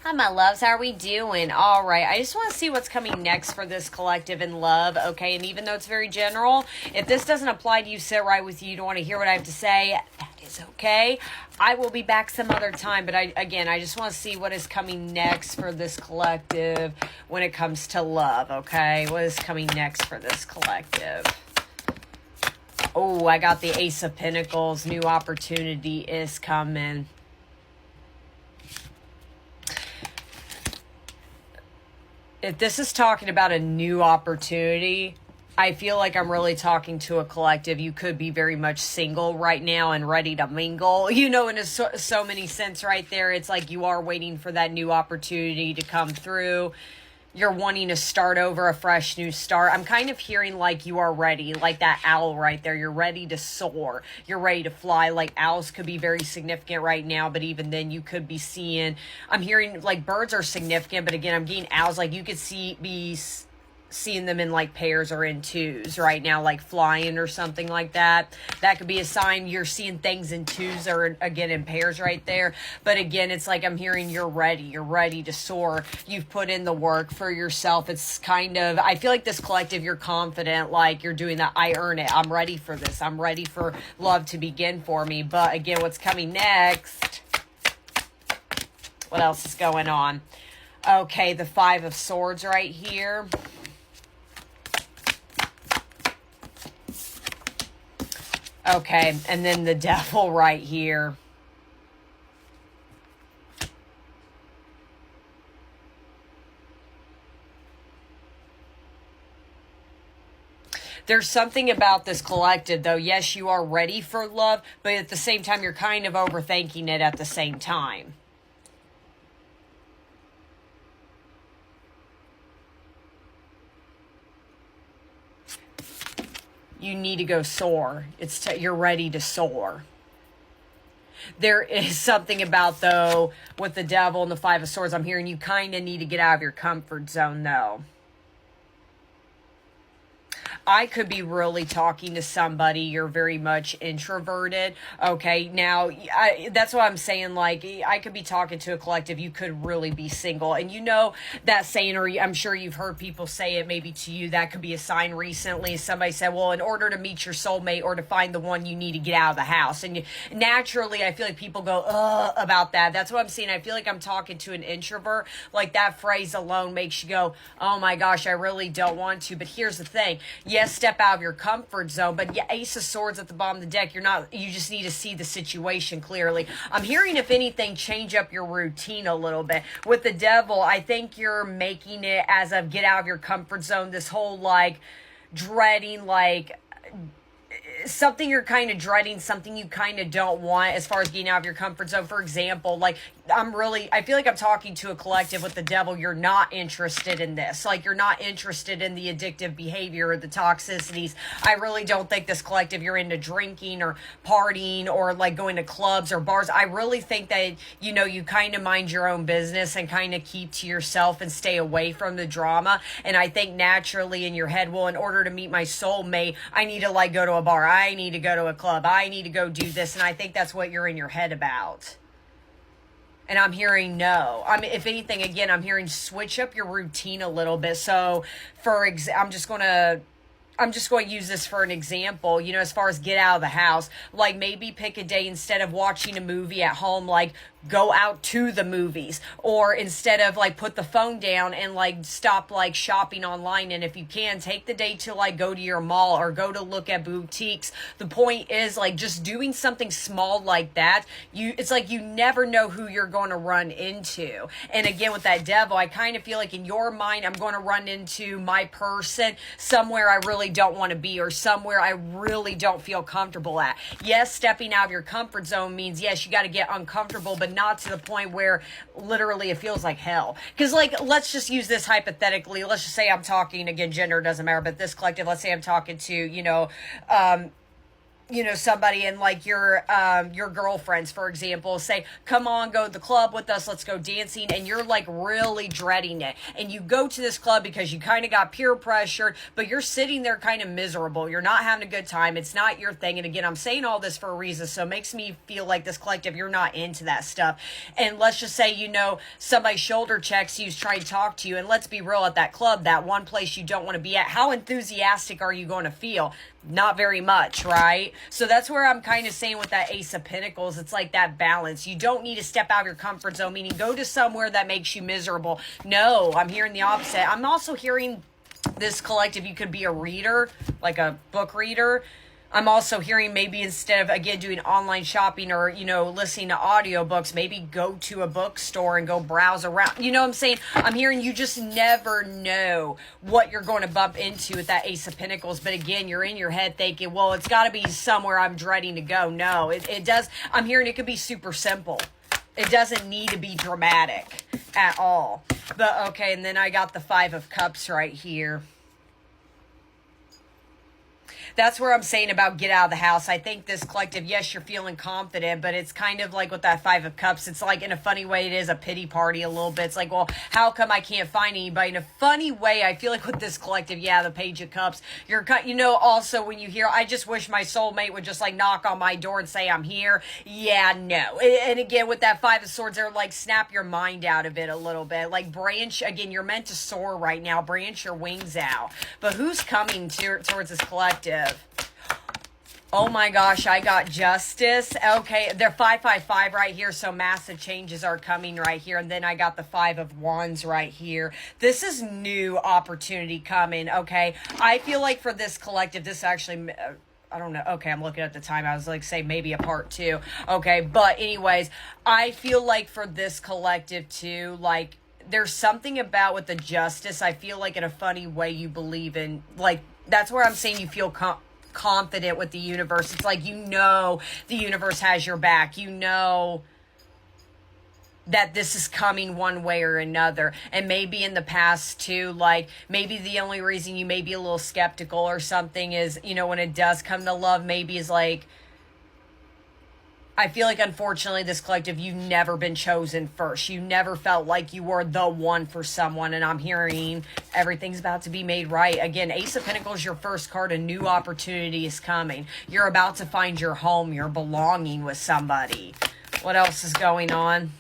Hi, my loves. How are we doing? All right. I just want to see what's coming next for this collective in love, okay? And even though it's very general, if this doesn't apply to you, sit right with you. You don't want to hear what I have to say, that is okay. I will be back some other time, but I just want to see what is coming next for this collective when it comes to love, okay? What is coming next for this collective? Oh, I got the Ace of Pentacles. New opportunity is coming. If this is talking about a new opportunity, I feel like I'm really talking to a collective. You could be very much single right now and ready to mingle. You know, in so many sense right there, it's like you are waiting for that new opportunity to come through. You're wanting to start over, a fresh new start. I'm kind of hearing like you are ready, like that owl right there. You're ready to soar. You're ready to fly. Like owls could be very significant right now, but even then you could be seeing, I'm hearing like birds are significant, but again, I'm getting owls. Like you could be seeing them in like pairs or in twos right now, like flying or something like that. That could be a sign you're seeing things in twos or again in pairs right there. But again, it's like I'm hearing you're ready to soar. You've put in the work for yourself. It's kind of, I feel like this collective, you're confident, like you're doing that. I earn it. I'm ready for this. I'm ready for love to begin for me. But again, what's coming next? What else is going on? Okay, the Five of Swords right here. Okay, and then the Devil right here. There's something about this collective, though. Yes, you are ready for love, but at the same time, you're kind of overthinking it at the same time. You need to go soar. You're ready to soar. There is something about, though, with the Devil and the Five of Swords, I'm hearing you kind of need to get out of your comfort zone, though. I could be really talking to somebody. You're very much introverted. Okay, now, that's what I'm saying. Like, I could be talking to a collective. You could really be single. And you know that saying, or I'm sure you've heard people say it maybe to you. That could be a sign recently. Somebody said, well, in order to meet your soulmate or to find the one, you need to get out of the house. And naturally, I feel like people go, about that. That's what I'm saying. I feel like I'm talking to an introvert. Like, that phrase alone makes you go, oh my gosh, I really don't want to. But here's the thing. Yes, step out of your comfort zone, but yeah, Ace of Swords at the bottom of the deck, you just need to see the situation clearly. I'm hearing, if anything, change up your routine a little bit. With the Devil, I think you're making it as of get out of your comfort zone, this whole like dreading, like something you're kind of dreading, something you kind of don't want as far as getting out of your comfort zone. For example, like I feel like I'm talking to a collective with the Devil. You're not interested in this. Like, you're not interested in the addictive behavior or the toxicities. I really don't think this collective, you're into drinking or partying or like going to clubs or bars. I really think that, you kind of mind your own business and kind of keep to yourself and stay away from the drama. And I think naturally in your head, well, in order to meet my soulmate, I need to like go to a bar. I need to go to a club. I need to go do this. And I think that's what you're in your head about. And I'm hearing no. If anything, again, I'm hearing switch up your routine a little bit. So, I'm just going to use this for an example, as far as get out of the house. Like, maybe pick a day instead of watching a movie at home, like, go out to the movies, or instead of like put the phone down and like stop like shopping online. And if you can, take the day to like go to your mall or go to look at boutiques. The point is like just doing something small like that. It's like you never know who you're going to run into. And again, with that Devil, I kind of feel like in your mind, I'm going to run into my person somewhere I really don't want to be, or somewhere I really don't feel comfortable at. Yes, stepping out of your comfort zone means, yes, you got to get uncomfortable, but not to the point where literally it feels like hell. Because like, let's just use this hypothetically. Let's just say I'm talking, again, gender doesn't matter, but this collective, let's say I'm talking to, somebody and like your girlfriends, for example, say, come on, go to the club with us, let's go dancing, and you're like really dreading it, and you go to this club because you kind of got peer pressured, but you're sitting there kind of miserable, you're not having a good time, it's not your thing. And again, I'm saying all this for a reason, so it makes me feel like this collective, you're not into that stuff. And let's just say, somebody shoulder checks you, trying to talk to you, and let's be real, at that club, that one place you don't want to be at, how enthusiastic are you going to feel? Not very much, right? So that's where I'm kind of saying with that Ace of Pentacles, it's like that balance. You don't need to step out of your comfort zone, meaning go to somewhere that makes you miserable. No, I'm hearing the opposite. I'm also hearing this collective, you could be a reader, like a book reader. I'm also hearing maybe instead of, again, doing online shopping or, listening to audiobooks, maybe go to a bookstore and go browse around. You know what I'm saying? I'm hearing you just never know what you're going to bump into with that Ace of Pentacles. But again, you're in your head thinking, well, it's got to be somewhere I'm dreading to go. No, it does. I'm hearing it could be super simple. It doesn't need to be dramatic at all. But okay, and then I got the Five of Cups right here. That's where I'm saying about get out of the house. I think this collective, yes, you're feeling confident, but it's kind of like with that Five of Cups. It's like, in a funny way, it is a pity party a little bit. It's like, well, how come I can't find anybody? In a funny way, I feel like with this collective, yeah, the Page of Cups, also when you hear, I just wish my soulmate would just like knock on my door and say, I'm here. Yeah, no. And again, with that Five of Swords, they're like, snap your mind out of it a little bit. Like branch, again, you're meant to soar right now. Branch your wings out. But who's coming towards this collective? Oh my gosh, I got Justice. Okay, they're 555 right here, so massive changes are coming right here. And then I got the Five of Wands right here. This is new opportunity coming, okay? I feel like for this collective, this actually... I don't know. Okay, I'm looking at the time. I was like, say maybe a part 2. Okay, but anyways, I feel like for this collective too, like there's something about with the Justice. I feel like in a funny way you believe in, like, that's where I'm saying you feel confident with the universe. It's like, the universe has your back. That this is coming one way or another. And maybe in the past too, like maybe the only reason you may be a little skeptical or something is, when it does come to love, maybe is like, I feel like, unfortunately, this collective, you've never been chosen first. You never felt like you were the one for someone. And I'm hearing everything's about to be made right. Again, Ace of Pentacles, your first card. A new opportunity is coming. You're about to find your home. You're belonging with somebody. What else is going on?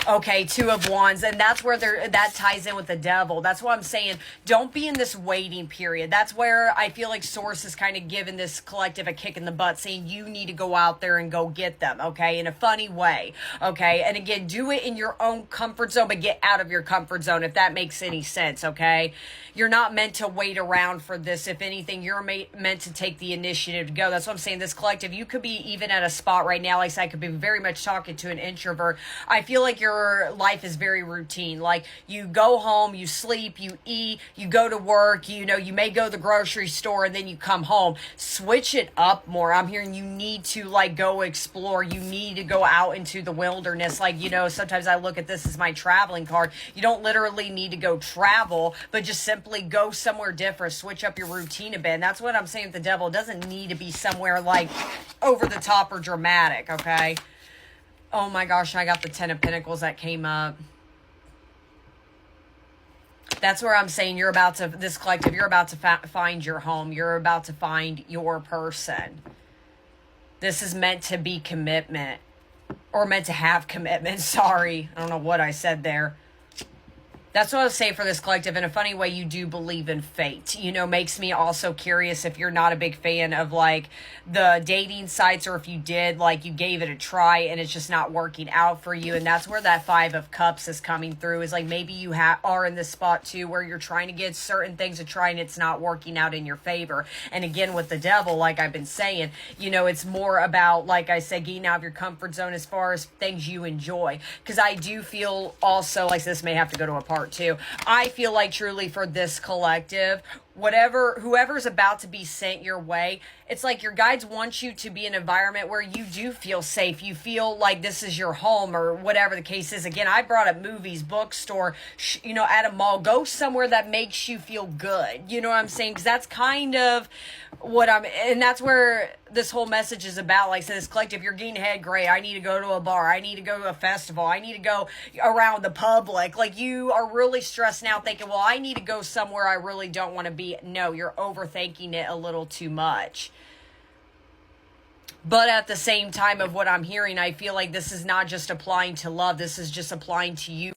Okay, Two of Wands, and that's where that ties in with the Devil. That's why I'm saying don't be in this waiting period. That's where I feel like Source is kind of giving this collective a kick in the butt, saying you need to go out there and go get them, okay, in a funny way, okay? And again, do it in your own comfort zone, but get out of your comfort zone, if that makes any sense, okay? You're not meant to wait around for this. If anything, you're meant to take the initiative to go. That's what I'm saying. This collective, you could be even at a spot right now, like I said, I could be very much talking to an introvert. I feel like your life is very routine. Like you go home, you sleep, you eat, you go to work, you may go to the grocery store and then you come home. Switch it up more. I'm hearing you need to like go explore. You need to go out into the wilderness. Like, sometimes I look at this as my traveling card. You don't literally need to go travel, but just simply go somewhere different, switch up your routine a bit. And that's what I'm saying with the Devil. It doesn't need to be somewhere like over the top or dramatic, okay? Oh my gosh, I got the Ten of Pentacles that came up. That's where I'm saying this collective, you're about to find your home. You're about to find your person. This is meant to be commitment, or meant to have commitment. Sorry, I don't know what I said there. That's what I would say for this collective. In a funny way, you do believe in fate. Makes me also curious if you're not a big fan of like the dating sites, or if you did, like you gave it a try and it's just not working out for you. And that's where that Five of Cups is coming through, is like maybe you are in this spot too where you're trying to get certain things to try and it's not working out in your favor. And again, with the Devil, like I've been saying, it's more about, like I said, getting out of your comfort zone as far as things you enjoy. Because I do feel also like this may have to go to a part two. I feel like truly for this collective, whoever's about to be sent your way, it's like your guides want you to be in an environment where you do feel safe. You feel like this is your home, or whatever the case is. Again, I brought up movies, bookstore, at a mall. Go somewhere that makes you feel good. You know what I'm saying? Because that's kind of and that's where this whole message is about. Like, so this collective, you're getting head, great. I need to go to a bar. I need to go to a festival. I need to go around the public. Like, you are really stressing out thinking, well, I need to go somewhere I really don't want to be. No, you're overthinking it a little too much. But at the same time of what I'm hearing, I feel like this is not just applying to love. This is just applying to you